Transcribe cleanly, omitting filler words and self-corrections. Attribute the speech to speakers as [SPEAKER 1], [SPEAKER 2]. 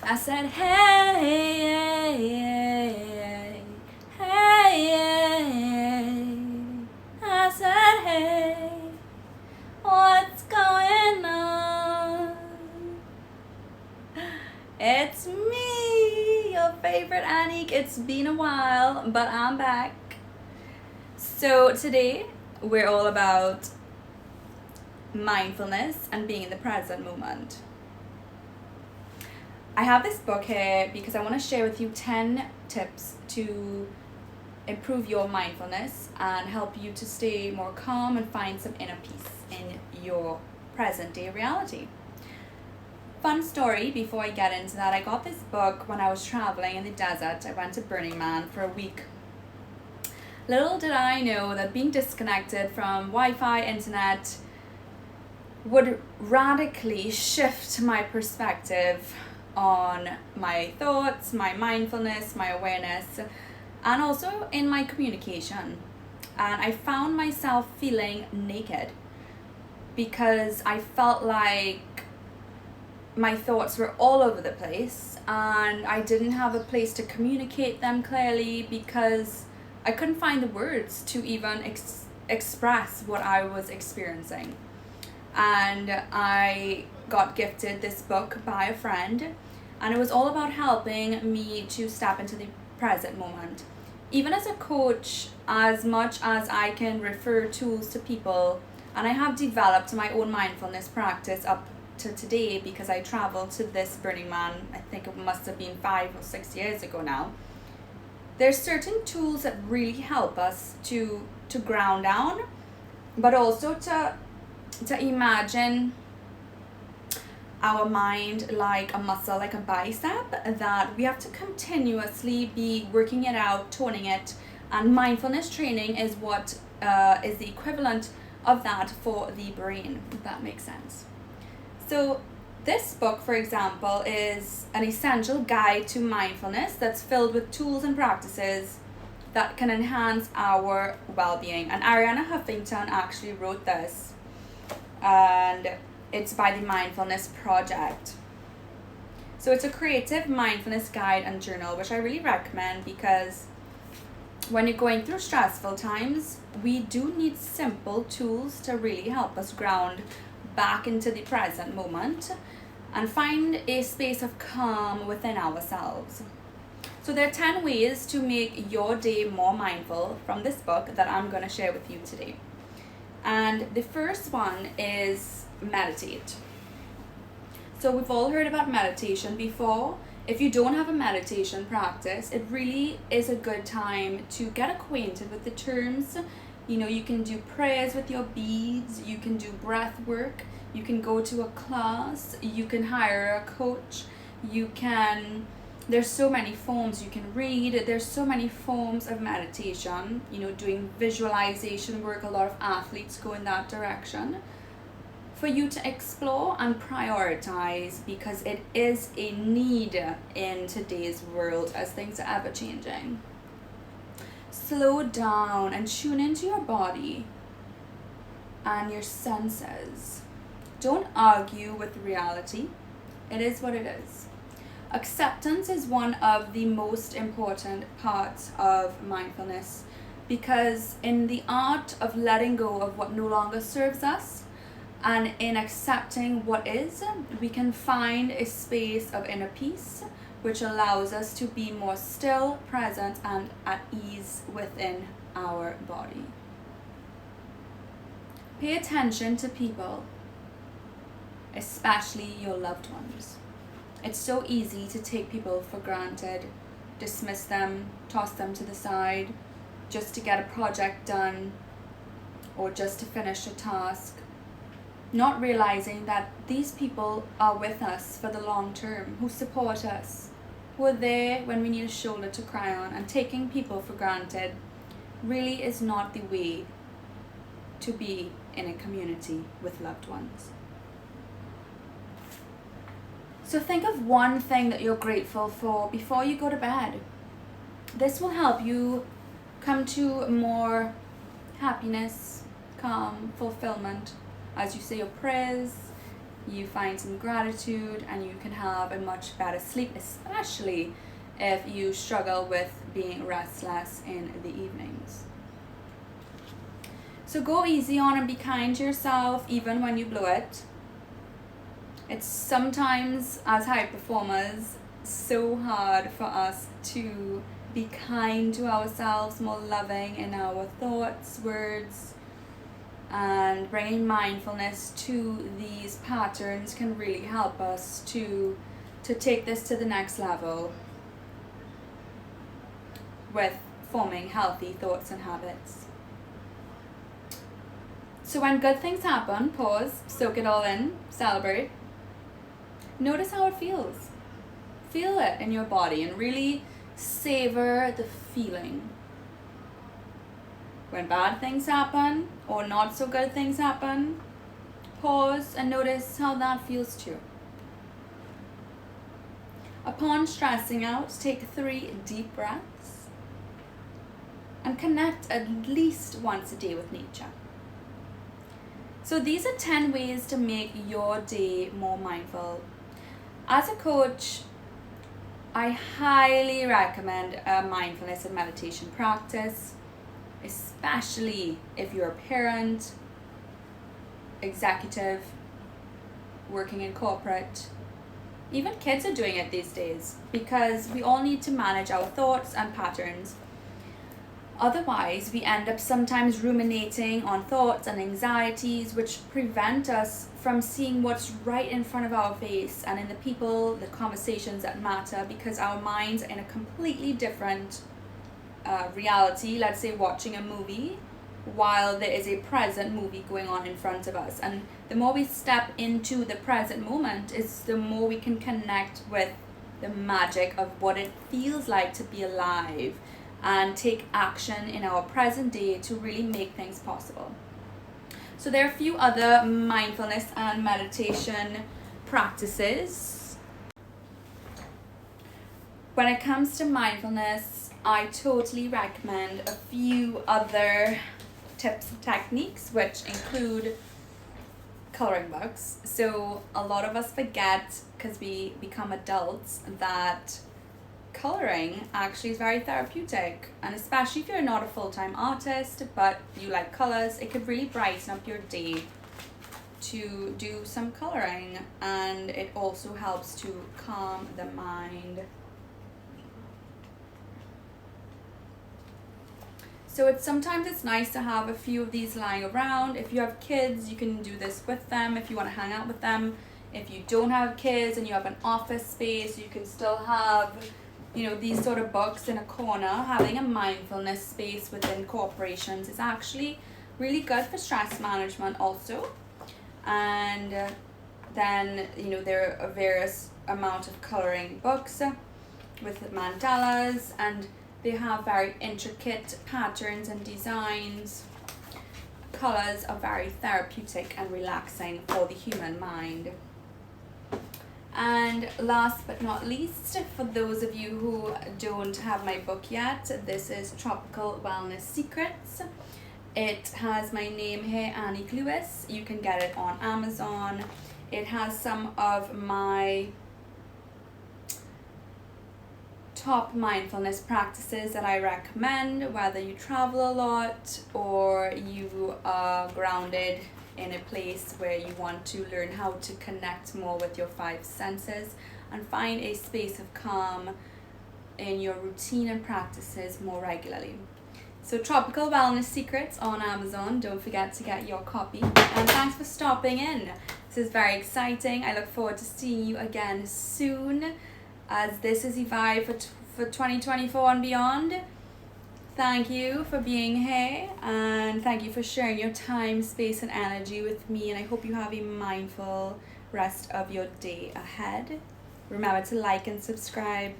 [SPEAKER 1] I said, hey, hey, hey. I said, hey, what's going on? It's me, your favorite Annick. It's been a while, but I'm back. So today, we're all about mindfulness and being in the present moment. I have this book here because I want to share with you 10 tips to improve your mindfulness and help you to stay more calm and find some inner peace in your present day reality. Fun story before I get into that, I got this book when I was traveling in the desert. I went to Burning Man for a week. Little did I know that being disconnected from Wi-Fi, internet would radically shift my perspective on my thoughts, my mindfulness, my awareness, and also in my communication. And I found myself feeling naked because I felt like my thoughts were all over the place and I didn't have a place to communicate them clearly because I couldn't find the words to even express what I was experiencing. And I got gifted this book by a friend, and it was all about helping me to step into the present moment. Even as a coach, as much as I can refer tools to people, and I have developed my own mindfulness practice up to today because I traveled to this Burning Man, I think it must have been 5 or 6 years ago now. There's certain tools that really help us to ground down, but also to imagine our mind like a muscle, like a bicep, that we have to continuously be working it out, toning it, and mindfulness training is what is the equivalent of that for the brain, if that makes sense. So this book, for example, is an essential guide to mindfulness that's filled with tools and practices that can enhance our well-being. And Arianna Huffington actually wrote this, and it's by the Mindfulness Project. So it's a creative mindfulness guide and journal, which I really recommend because when you're going through stressful times, we do need simple tools to really help us ground back into the present moment and find a space of calm within ourselves. So there are 10 ways to make your day more mindful from this book that I'm going to share with you today. And the first one is meditate. So we've all heard about meditation before. If you don't have a meditation practice, it really is a good time to get acquainted with the terms. You know, you can do prayers with your beads, you can do breath work, you can go to a class, you can hire a coach, there's so many forms you can read, there's so many forms of meditation, you know, doing visualization work, a lot of athletes go in that direction, for you to explore and prioritize because it is a need in today's world as things are ever changing. Slow down and tune into your body and your senses. Don't argue with reality. It is what it is. Acceptance is one of the most important parts of mindfulness because in the art of letting go of what no longer serves us and in accepting what is, we can find a space of inner peace which allows us to be more still, present, and at ease within our body. Pay attention to people, especially your loved ones. It's so easy to take people for granted, dismiss them, toss them to the side, just to get a project done or just to finish a task, not realizing that these people are with us for the long term, who support us, who are there when we need a shoulder to cry on, and taking people for granted really is not the way to be in a community with loved ones. So think of one thing that you're grateful for before you go to bed. This will help you come to more happiness, calm, fulfillment as you say your prayers, you find some gratitude, and you can have a much better sleep, especially if you struggle with being restless in the evenings. So go easy on and be kind to yourself even when you blow it. It's sometimes, as high performers, so hard for us to be kind to ourselves, more loving in our thoughts, words, and bringing mindfulness to these patterns can really help us to take this to the next level with forming healthy thoughts and habits. So when good things happen, pause, soak it all in, celebrate. Notice how it feels. Feel it in your body and really savor the feeling. When bad things happen or not so good things happen, pause and notice how that feels to you. Upon stressing out, take 3 deep breaths and connect at least once a day with nature. So these are 10 ways to make your day more mindful. As a coach, I highly recommend a mindfulness and meditation practice, especially if you're a parent, executive, working in corporate. Even kids are doing it these days because we all need to manage our thoughts and patterns. Otherwise, we end up sometimes ruminating on thoughts and anxieties which prevent us from seeing what's right in front of our face and in the people, the conversations that matter, because our minds are in a completely different reality. Let's say watching a movie while there is a present movie going on in front of us. And the more we step into the present moment is the more we can connect with the magic of what it feels like to be alive and take action in our present day to really make things possible. So there are a few other mindfulness and meditation practices. When it comes to mindfulness, I totally recommend a few other tips and techniques, which include coloring books. So a lot of us forget, because we become adults, that coloring actually is very therapeutic, and especially if you're not a full-time artist but you like colors, it could really brighten up your day to do some coloring, and it also helps to calm the mind. So sometimes it's nice to have a few of these lying around. If you have kids, you can do this with them if you want to hang out with them. If you don't have kids and you have an office space, you can still have these sort of books in a corner. Having a mindfulness space within corporations is actually really good for stress management also. And then there are various amount of coloring books with mandalas, and they have very intricate patterns and designs. Colors are very therapeutic and relaxing for the human mind. And last but not least, for those of you who don't have my book yet, this is Tropical Wellness Secrets. It has my name here, Annick Lewis. You can get it on Amazon. It has some of my top mindfulness practices that I recommend, whether you travel a lot or you are grounded in a place where you want to learn how to connect more with your 5 senses and find a space of calm in your routine and practices more regularly. So Tropical Wellness Secrets on Amazon. Don't forget to get your copy. And thanks for stopping in. This is very exciting. I look forward to seeing you again soon, as this is the vibe for 2024 and beyond. Thank you for being here, and thank you for sharing your time, space, and energy with me, and I hope you have a mindful rest of your day ahead. Remember to like and subscribe.